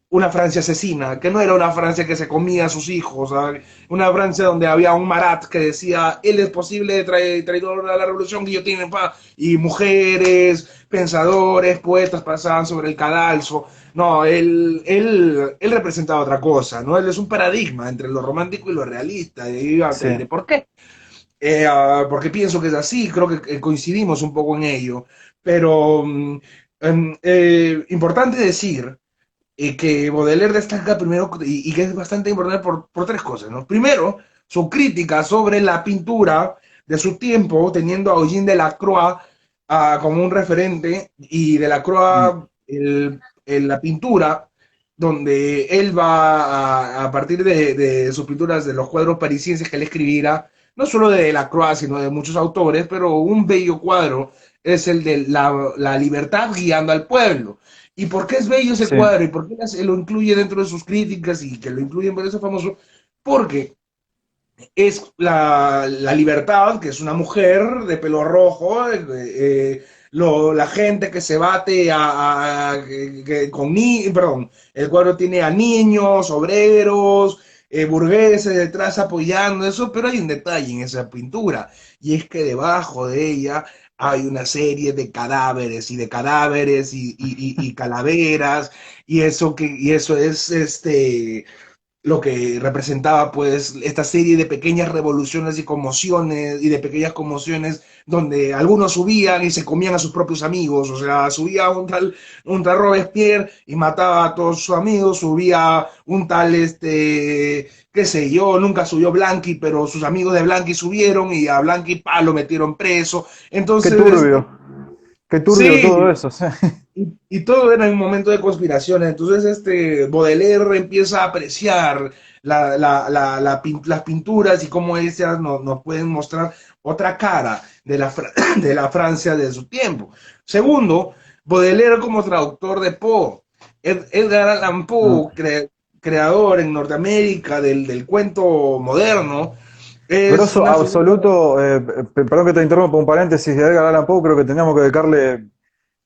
una Francia asesina, que no era una Francia que se comía a sus hijos, ¿sabes? Una Francia donde había un Marat que decía, él es posible traidor a la revolución, guillotina, y mujeres, pensadores, poetas pasaban sobre el cadalso. No, él representaba otra cosa, ¿no? Él es un paradigma entre lo romántico y lo realista, y yo te Sí. diré por qué. Porque pienso que es así, creo que coincidimos un poco en ello, pero importante decir que Baudelaire destaca primero y que es bastante importante por tres cosas, ¿no? Primero, su crítica sobre la pintura de su tiempo, teniendo a Eugène Delacroix como un referente, y Mm. Delacroix, la pintura, donde él va a partir de sus pinturas, de los cuadros parisienses que él escribiera, no solo de Delacroix, sino de muchos autores, pero un bello cuadro es el de la libertad guiando al pueblo. ¿Y por qué es bello ese Sí. cuadro? ¿Y por qué lo incluye dentro de sus críticas y que lo incluyen por eso famoso? Porque es la libertad, que es una mujer de pelo rojo, la gente que se bate perdón, el cuadro tiene a niños, obreros, burgueses detrás apoyando eso, pero hay un detalle en esa pintura, y es que debajo de ella hay una serie de cadáveres y de cadáveres y calaveras, y eso es lo que representaba pues esta serie de pequeñas revoluciones y conmociones y de pequeñas conmociones donde algunos subían y se comían a sus propios amigos, o sea, subía un tal Robespierre y mataba a todos sus amigos, subía un tal qué sé yo, nunca subió Blanqui, pero sus amigos de Blanqui subieron y a Blanqui lo metieron preso. Qué Entonces, turbio. Qué turbio todo sí, eso. Sí. y todo era un momento de conspiración. Entonces, Baudelaire empieza a apreciar las pinturas y cómo ellas nos pueden mostrar otra cara de la Francia de su tiempo. Segundo, Baudelaire como traductor de Poe. Edgar Allan Poe, Ah. creador en Norteamérica del cuento moderno, es Grosso una figura. absoluto, perdón que te interrumpa, un paréntesis de Edgar Allan Poe, creo que tendríamos que dedicarle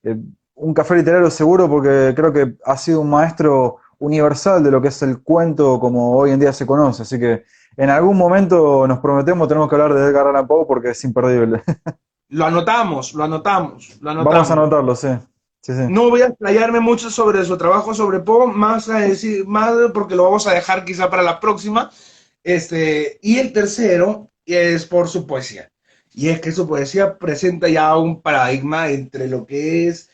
eh, un café literario seguro porque creo que ha sido un maestro universal de lo que es el cuento como hoy en día se conoce, así que en algún momento nos prometemos, tenemos que hablar de Edgar Allan Poe porque es imperdible. Lo anotamos, lo anotamos, lo Vamos a anotamos. anotarlo, sí. Sí, sí. No voy a explayarme mucho sobre su trabajo sobre Poe, más a decir, más porque lo vamos a dejar quizá para la próxima. Y el tercero es por su poesía. Y es que su poesía presenta ya un paradigma entre lo que es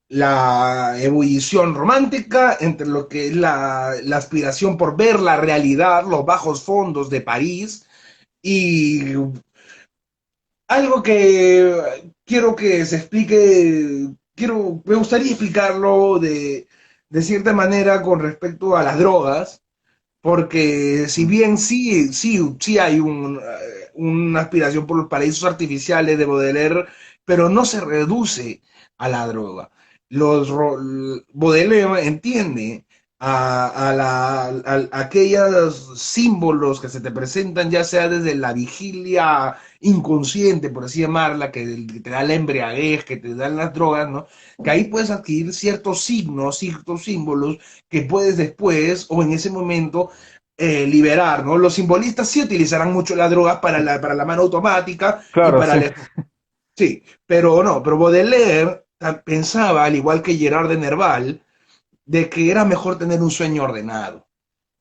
la ebullición romántica, entre lo que es la aspiración por ver la realidad, los bajos fondos de París, y algo que quiero que se explique, me gustaría explicarlo de cierta manera con respecto a las drogas, porque si Mm. bien sí hay una aspiración por los paraísos artificiales de Baudelaire, pero no se reduce a la droga. Baudelaire entiende a aquellos símbolos que se te presentan, ya sea desde la vigilia inconsciente, por así llamarla, que te da la embriaguez, que te dan las drogas, ¿no? Que ahí puedes adquirir ciertos signos, ciertos símbolos que puedes después o en ese momento liberar, ¿no? Los simbolistas sí utilizarán mucho las drogas para la mano automática y Claro, para sí. el... Sí, pero no, pero Baudelaire pensaba, al igual que Gerard de Nerval, de que era mejor tener un sueño ordenado.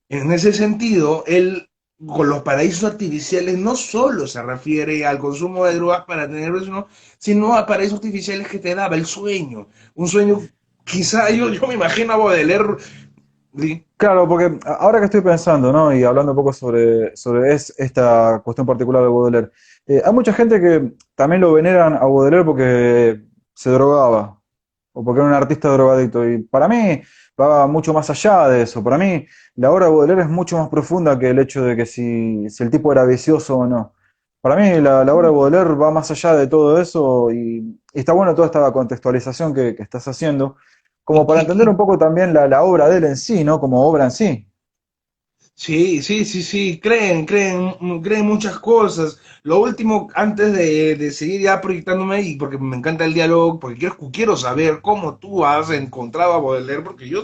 En ese sentido, él con los paraísos artificiales no solo se refiere al consumo de drogas para tener eso, sino a paraísos artificiales que te daba el sueño. Un sueño, quizá yo me imagino a Baudelaire, ¿sí? Claro, porque ahora que estoy pensando, ¿no? Y hablando un poco sobre esta cuestión particular de Baudelaire, hay mucha gente que también lo veneran a Baudelaire porque se drogaba, o porque era un artista drogadicto. Y para mí va mucho más allá de eso. Para mí la obra de Baudelaire es mucho más profunda que el hecho de que si el tipo era vicioso o no. Para mí la obra de Baudelaire va más allá de todo eso y está bueno toda esta contextualización que estás haciendo, como Y, para y, entender un poco también la obra de él en sí, ¿no? Como obra en sí. sí, creen muchas cosas. Lo último, antes de seguir ya proyectándome, y porque me encanta el diálogo, porque quiero saber cómo tú has encontrado a Baudelaire, porque yo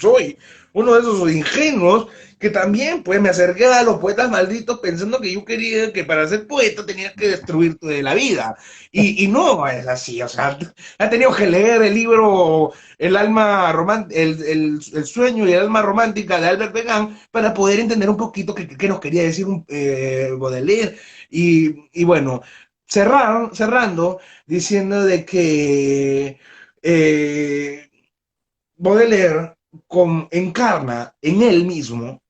soy uno de esos ingenuos que también pues me acerqué a los poetas malditos pensando que yo quería que para ser poeta tenías que destruirte de la vida. Y no es así, o sea, ha tenido que leer el libro el sueño y el alma romántica de Albert Began para poder entender un poquito qué nos quería decir Baudelaire. Y bueno, cerrando diciendo de que eh, Baudelaire encarna en él mismo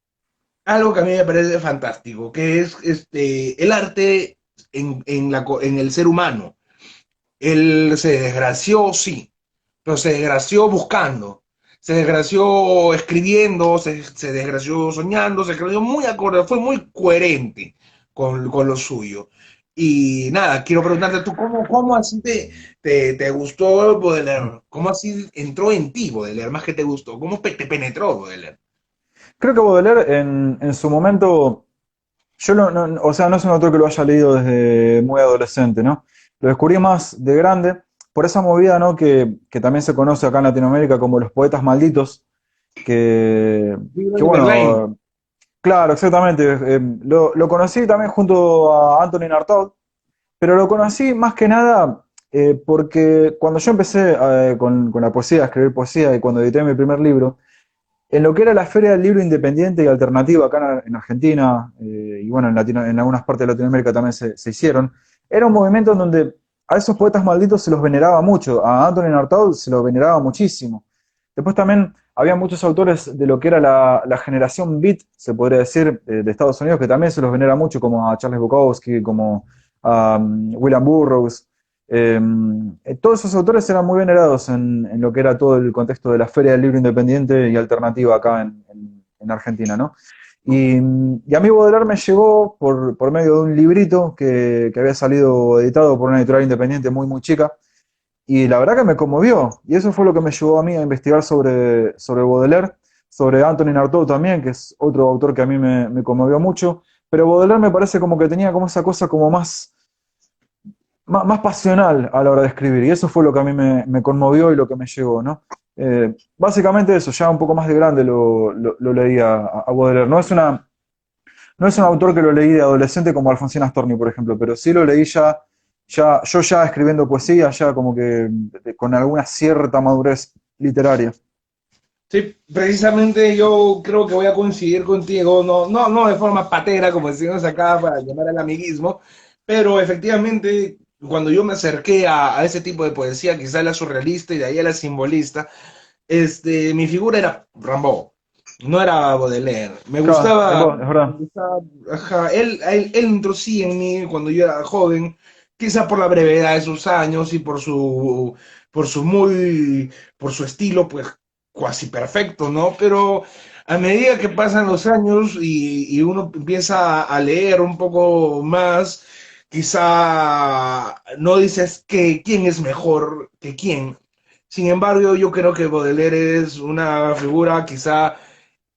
algo que a mí me parece fantástico, que es el arte en el ser humano. Él se desgració, sí, pero se desgració buscando, se desgració escribiendo, se desgració soñando, se desgració muy acorde, fue muy coherente con lo suyo. Y nada, quiero preguntarte tú, ¿cómo así te gustó Baudelaire? ¿Cómo así entró en ti Baudelaire, más que te gustó? ¿Cómo te penetró Baudelaire? Creo que Baudelaire en su momento, yo o sea, no es un autor que lo haya leído desde muy adolescente, ¿no? Lo descubrí más de grande por esa movida, ¿no? Que también se conoce acá en Latinoamérica como los poetas malditos, que, Vivo que en Berlín. bueno, claro, exactamente. Lo conocí también junto a Antonin Artaud, pero lo conocí más que nada porque cuando yo empecé con la poesía, a escribir poesía y cuando edité mi primer libro, en lo que era la Feria del Libro Independiente y Alternativo acá en Argentina, y bueno, en algunas partes de Latinoamérica también se hicieron, era un movimiento en donde a esos poetas malditos se los veneraba mucho, a Antonin Artaud se lo veneraba muchísimo. Después también había muchos autores de lo que era la generación beat, se podría decir, de Estados Unidos, que también se los venera mucho, como a Charles Bukowski, como a William Burroughs. Todos esos autores eran muy venerados en lo que era todo el contexto de la Feria del Libro Independiente y Alternativa acá en Argentina, ¿no? Y a mí Baudelaire me llegó por medio de un librito que había salido editado por una editorial independiente muy chica, y la verdad que me conmovió, y eso fue lo que me llevó a mí a investigar sobre Baudelaire, sobre Antonin Artaud también, que es otro autor que a mí me conmovió mucho, pero Baudelaire me parece como que tenía como esa cosa como más pasional a la hora de escribir, y eso fue lo que a mí me conmovió y lo que me llegó, ¿no? Básicamente eso, ya un poco más de grande lo leí a Baudelaire. No es un autor que lo leí de adolescente como Alfonsín Astorni, por ejemplo, pero sí lo leí yo ya escribiendo poesía, ya como que con alguna cierta madurez literaria. Sí, precisamente yo creo que voy a coincidir contigo, no de forma patera, como decimos acá, para llamar al amiguismo, pero efectivamente, cuando yo me acerqué a ese tipo de poesía, quizá la surrealista y de ahí a la simbolista, mi figura era Rimbaud, no era Baudelaire. Claro, Me es verdad. gustaba, ajá, él entró sí en mí cuando yo era joven, quizá por la brevedad de sus años y por su muy, por su estilo, pues cuasi perfecto, ¿no? Pero a medida que pasan los años y uno empieza a leer un poco más, quizá no dices que quién es mejor que quién. Sin embargo, yo creo que Baudelaire es una figura quizá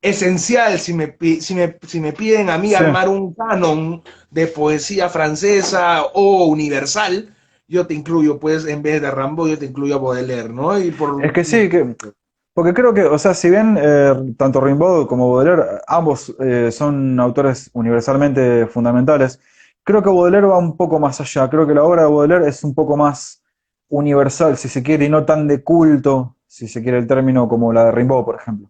esencial si me piden a mí Sí, armar un canon de poesía francesa o universal, yo te incluyo, pues, en vez de Rambo, yo te incluyo a Baudelaire, ¿no? Y es por... que sí, porque creo que, o sea, si bien tanto Rimbaud como Baudelaire, ambos son autores universalmente fundamentales, creo que Baudelaire va un poco más allá. Creo que la obra de Baudelaire es un poco más universal, si se quiere, y no tan de culto, si se quiere el término, como la de Rimbaud, por ejemplo.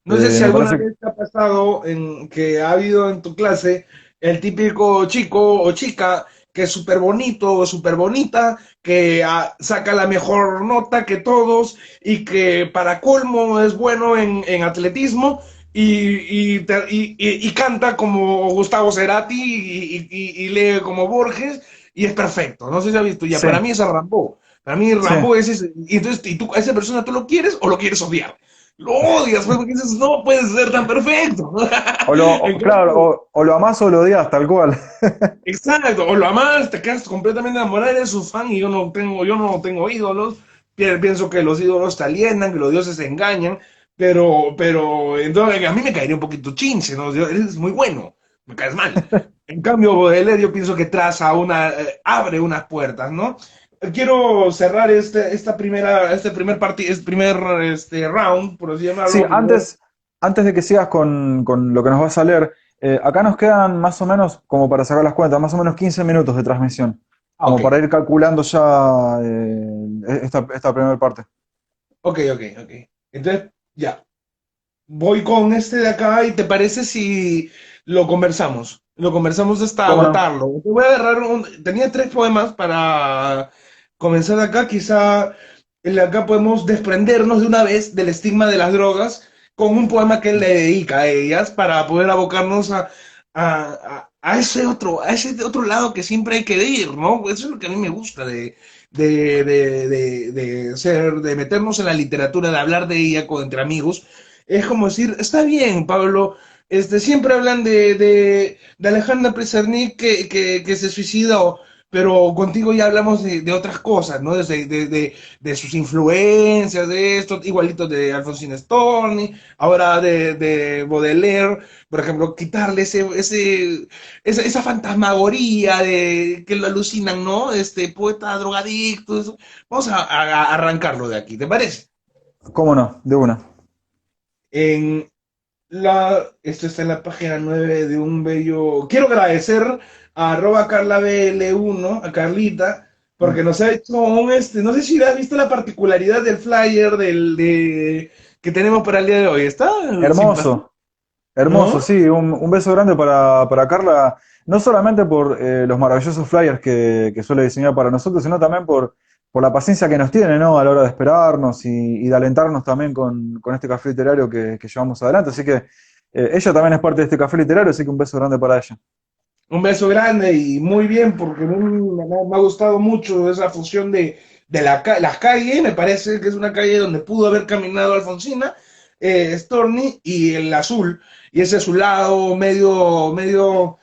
No sé si Me alguna parece, vez te ha pasado en que ha habido en tu clase el típico chico o chica que es súper bonito o súper bonita, que saca la mejor nota que todos y que para colmo es bueno en atletismo y canta como Gustavo Cerati y lee como Borges y es perfecto. No sé si has visto, ya sí, para mí es Rambo. Para mí sí. Rambo es ese. Y entonces, ¿y tú a esa persona tú lo quieres o lo quieres odiar? Lo odias, pues, porque dices, no puedes ser tan perfecto. En Claro, cambio, o lo amás o lo odias, tal cual. exacto, o lo amas, te quedas completamente enamorado, eres su fan y yo no tengo ídolos. Pienso que los ídolos te alienan, que los dioses te engañan, pero entonces a mí me caería un poquito chinche, ¿no? Eres muy bueno, me caes mal. En cambio, Baudelaire yo pienso que traza abre unas puertas, ¿no? Quiero cerrar este primer round, por así Sí, llamarlo, antes de que sigas con lo que nos vas a leer, acá nos quedan más o menos, como para sacar las cuentas, más o menos 15 minutos de transmisión, como Ok, para ir calculando ya esta primera parte. ok. Entonces, ya, voy con este de acá y ¿te parece si lo conversamos? Lo conversamos hasta ¿Cómo no? agotarlo. Te voy a agarrar tenía tres poemas para comenzar de acá. Quizá en la acá podemos desprendernos de una vez del estigma de las drogas con un poema que él le dedica a ellas para poder abocarnos a ese otro lado que siempre hay que ir, ¿no? Eso es lo que a mí me gusta de meternos en la literatura, de hablar de ella entre amigos. Es como decir, está bien, Pablo, siempre hablan de Alejandra Pizarnik que se suicidó, pero contigo ya hablamos de otras cosas, ¿no? De sus influencias, de esto, igualito de Alfonsín Storni, ahora de Baudelaire, por ejemplo, quitarle esa fantasmagoría de que lo alucinan, ¿no? Este poeta drogadicto, eso. Vamos a arrancarlo de aquí, ¿te parece? ¿Cómo no? De una. En esto está en la página 9 de un bello. Quiero agradecer a arroba carlabl1, a Carlita, porque nos ha hecho no sé si has visto la particularidad del flyer que tenemos para el día de hoy. Está simpático, Hermoso, hermoso, ¿no? sí. Un beso grande para Carla, no solamente por los maravillosos flyers que suele diseñar para nosotros, sino también por la paciencia que nos tiene, ¿no? A la hora de esperarnos y de alentarnos también con este café literario que llevamos adelante. Así que ella también es parte de este café literario, así que un beso grande para ella. Un beso grande y muy bien, porque me ha gustado mucho esa fusión de las calles. Me parece que es una calle donde pudo haber caminado Alfonsina, Storni y el azul, y ese azulado medio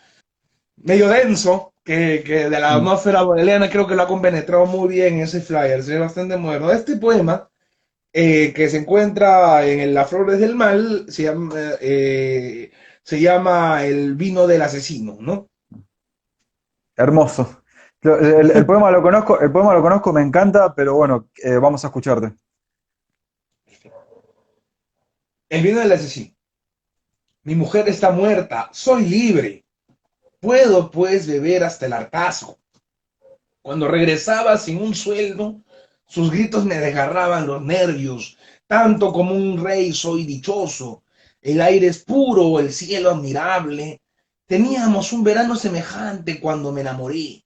denso que de la Mm. atmósfera boliviana creo que lo ha compenetrado muy bien en ese flyer. Se ve bastante moderno. Este poema que se encuentra en Las Flores del Mal se llama El vino del asesino, ¿no? Hermoso. El poema lo conozco, me encanta, pero bueno, vamos a escucharte. El vino del asesino. Mi mujer está muerta, soy libre. Puedo pues beber hasta el hartazgo. Cuando regresaba sin un sueldo, sus gritos me desgarraban los nervios. Tanto como un rey soy dichoso. El aire es puro, el cielo admirable. Teníamos un verano semejante cuando me enamoré.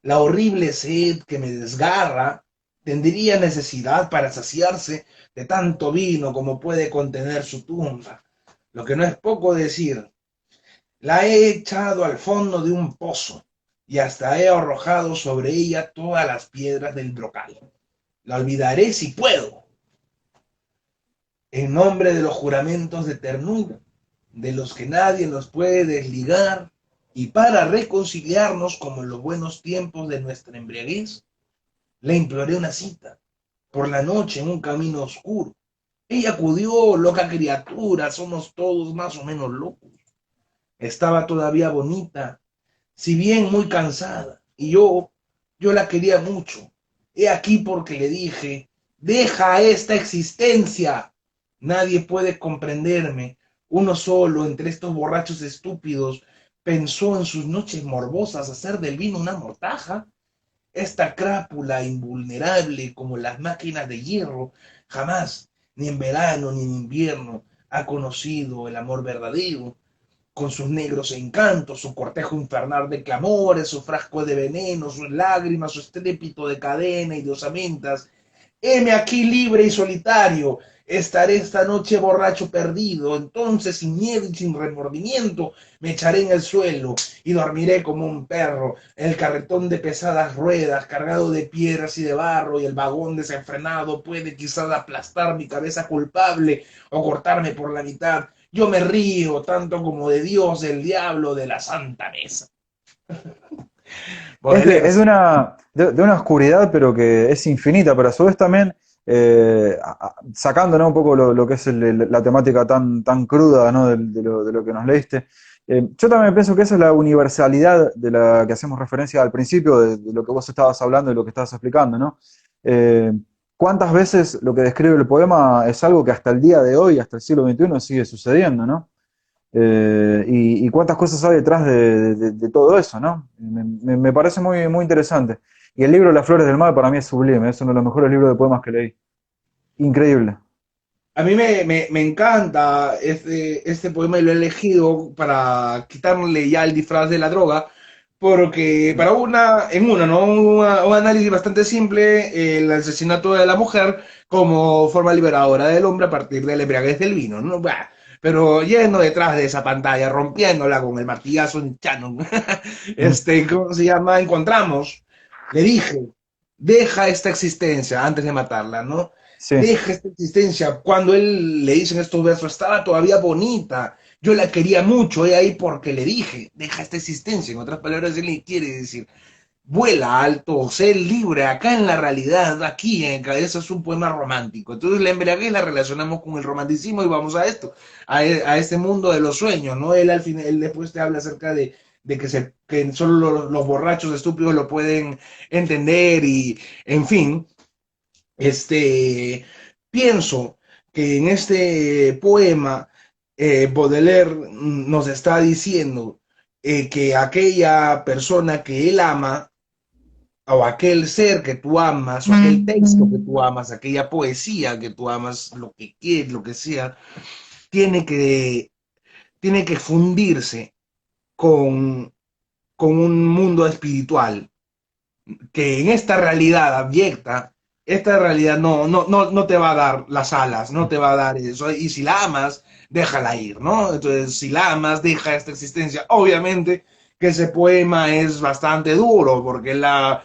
La horrible sed que me desgarra tendría necesidad para saciarse de tanto vino como puede contener su tumba. Lo que no es poco decir, la he echado al fondo de un pozo. y hasta he arrojado sobre ella todas las piedras del brocal. La olvidaré si puedo, en nombre de los juramentos de ternura, de los que nadie nos puede desligar, y para reconciliarnos como en los buenos tiempos de nuestra embriaguez, le imploré una cita, por la noche en un camino oscuro. Ella acudió, loca criatura, somos todos más o menos locos. Estaba todavía bonita, si bien muy cansada, y yo la quería mucho. He aquí porque le dije, deja esta existencia. Nadie puede comprenderme. Uno solo entre estos borrachos estúpidos pensó en sus noches morbosas hacer del vino una mortaja. Esta crápula invulnerable como las máquinas de hierro jamás, ni en verano ni en invierno, ha conocido el amor verdadero con sus negros encantos, su cortejo infernal de clamores, su frasco de veneno, sus lágrimas, su estrépito de cadena y de osamentas. Heme aquí libre y solitario, estaré esta noche borracho perdido, entonces sin miedo y sin remordimiento me echaré en el suelo y dormiré como un perro, el carretón de pesadas ruedas cargado de piedras y de barro y el vagón desenfrenado puede quizás aplastar mi cabeza culpable o cortarme por la mitad. Yo me río tanto como de Dios, del diablo, de la santa mesa. Es Baudelaire. de una oscuridad, pero que es infinita, pero a su vez también sacando, ¿no? Un poco lo que es la temática tan cruda, ¿no? De lo que nos leíste. Yo también pienso que esa es la universalidad de la que hacemos referencia al principio, de lo que vos estabas hablando y lo que estabas explicando, ¿no? Eh, ¿Cuántas veces lo que describe el poema es algo que hasta el día de hoy, hasta el siglo XXI, sigue sucediendo, ¿no? Y cuántas cosas hay detrás de todo eso, ¿no? Me parece muy interesante. Y el libro Las Flores del Mar para mí es sublime, es uno de los mejores libros de poemas que leí. Increíble. A mí me encanta este poema y lo he elegido para quitarle ya el disfraz de la droga, porque para ¿no? Un análisis bastante simple, el asesinato de la mujer como forma liberadora del hombre a partir de la embriaguez del vino, ¿no? Bah, pero yendo detrás de esa pantalla, rompiéndola con el martillazo en Shannon, Mm. ¿cómo se llama? Encontramos, le dije, deja esta existencia antes de matarla, ¿no? Sí, Deja esta existencia. Cuando él le dicen estos versos, estaba todavía bonita. Yo la quería mucho, he ahí porque le dije, deja esta existencia. En otras palabras, él le quiere decir, vuela alto, sé libre, acá en la realidad, aquí en cabeza es un poema romántico. Entonces la embriaguez la relacionamos con el romanticismo y vamos a esto, a este mundo de los sueños, ¿no? Él al final, él después te habla acerca de que solo los borrachos estúpidos lo pueden entender y, en fin, este, pienso que en este poema Baudelaire nos está diciendo que aquella persona que él ama, o aquel ser que tú amas, o aquel texto que tú amas, aquella poesía que tú amas, lo que quieres, lo que sea, tiene que, tiene que fundirse con, con un mundo espiritual que en esta realidad abyecta, esta realidad no te va a dar las alas, no te va a dar eso. Y si la amas, déjala ir, ¿no? Entonces, si la amas, deja esta existencia. Obviamente que ese poema es bastante duro porque sí. la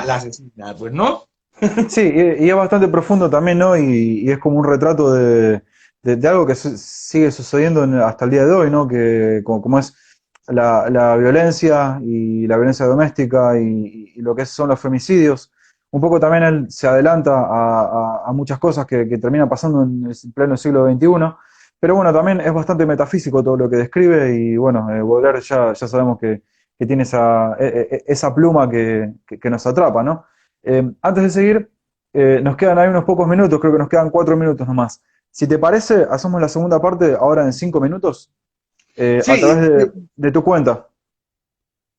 asesina, pues, ¿no? Sí, y es bastante profundo también, ¿no? Y es como un retrato de algo que sigue sucediendo hasta el día de hoy, ¿no? Que como es la violencia y la violencia doméstica y lo que son los femicidios. Un poco también él se adelanta a muchas cosas que terminan pasando en el pleno siglo XXI. Pero bueno, también es bastante metafísico todo lo que describe y bueno, Baudelaire ya sabemos que tiene esa pluma que nos atrapa, ¿no? Antes de seguir, nos quedan ahí unos pocos minutos, creo que nos quedan 4 minutos nomás. Si te parece, hacemos la segunda parte ahora en 5 minutos, a través Sí, de tu cuenta.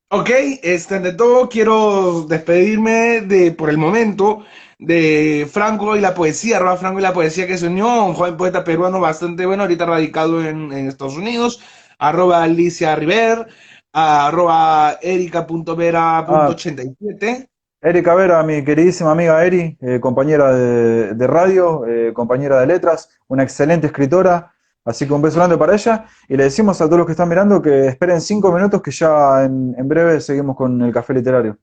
ok, de todo quiero despedirme por el momento de Franco y la poesía, arroba Franco y la poesía que se unió, un joven poeta peruano bastante bueno, ahorita radicado en Estados Unidos, arroba Alicia River, arroba Ah, erica.vera.87. Erika Vera, mi queridísima amiga Eri, compañera de radio, compañera de letras, una excelente escritora. Así que un beso grande para ella y le decimos a todos los que están mirando que esperen 5 minutos que ya en breve seguimos con el café literario.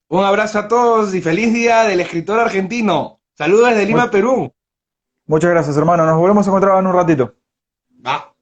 Un abrazo a todos y feliz día del escritor argentino. Saludos desde Mu- Lima, Perú. Muchas gracias, hermano. Nos volvemos a encontrar en un ratito. Va.